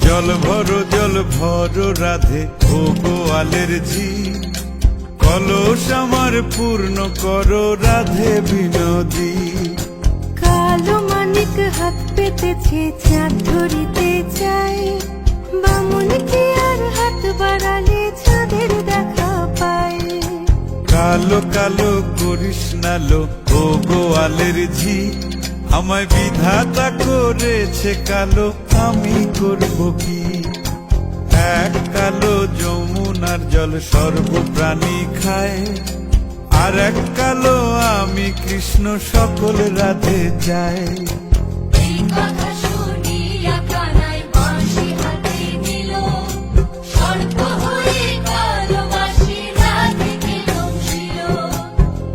জল ভর রাধে ও গোয়ালের ঝি, কলস আমার পূর্ণ করো রাধে বিনোদী। কালো মানিক হাত পেতেছে চাঁদ ধরিতে চাই, বামুন কি আর হাত বাড়ালে চাঁদের দেখা পায়। কালো কালো করিস নালো ও গোয়ালের ঝি, আমায় বিধাতা করেছে কালো, আমি করব কি? এক কালো যমুনার জল সর্বপ্রাণী খায়, আর এক কালো আমি কৃষ্ণ সকল রাধে চাই। এই কথা শুনিয়া কানাই বাঁশি হাতে নিল, সর্প হয়ে কালো বাঁশি রাধিকে দংশিল।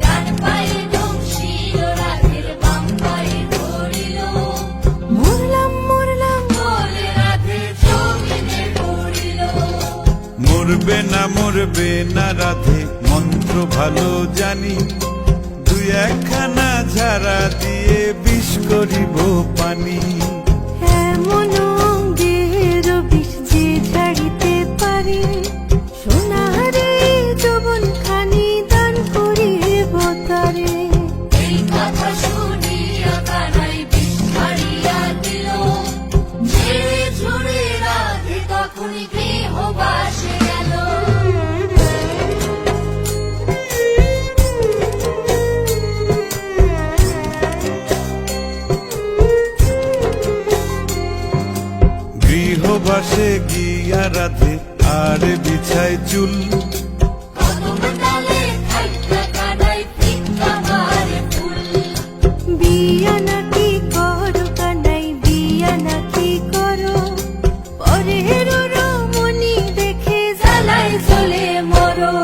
ডান পায়ে দংশিল, রাধের বাম পায়ে ধরিল। মরলাম মরলাম বলে রাধে জমিনে পড়িল। মরবে না রাধে মন্ত্র ভালো জানি, দুই একখানা ঝাড়া দিয়ে বিষ করিব পানি। এমন অঙ্গের বিষ যে ঝাড়িতে পারে, সোনারে যৌবন খানি দান করিব তারে। এই কথা শুনিয়া কানাই বিষ ছাড়িয়া দিল, ঝেড়ে ঝুড়ে রাধে তখনই গৃহবাসে গেল। গৃহবাসে গিয়া রাধে আর বিছায় চুল, কদম ডালে থাইকা কানাই ফিক্কা মারে ফুল। বিয়া নাকি করো কানাই, বিয়া নাকি করো, পরের রমণী দেখে জ্বালায় জ্বলে মরো।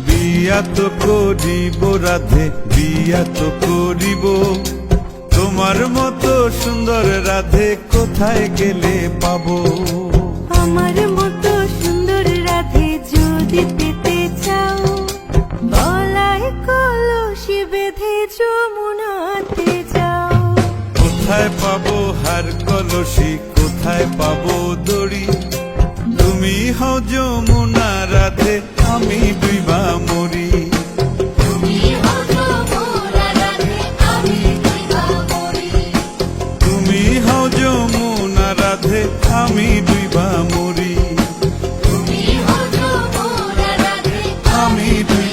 বিয়া তো করিব রাধে, বিয়া তো করিব, তোমার মতো সুন্দর রাধে কোথায় গেলে পাবো? আমার মতো সুন্দর রাধে যদি পেতে চাও, গলায় কলসি বেঁধে যমুনাতে যাও। কোথায় পাবো হার কলসি, কোথায় পাবো দড়ি? তুমি হও যমুনা রাধে, আমি ডুইবা মরি।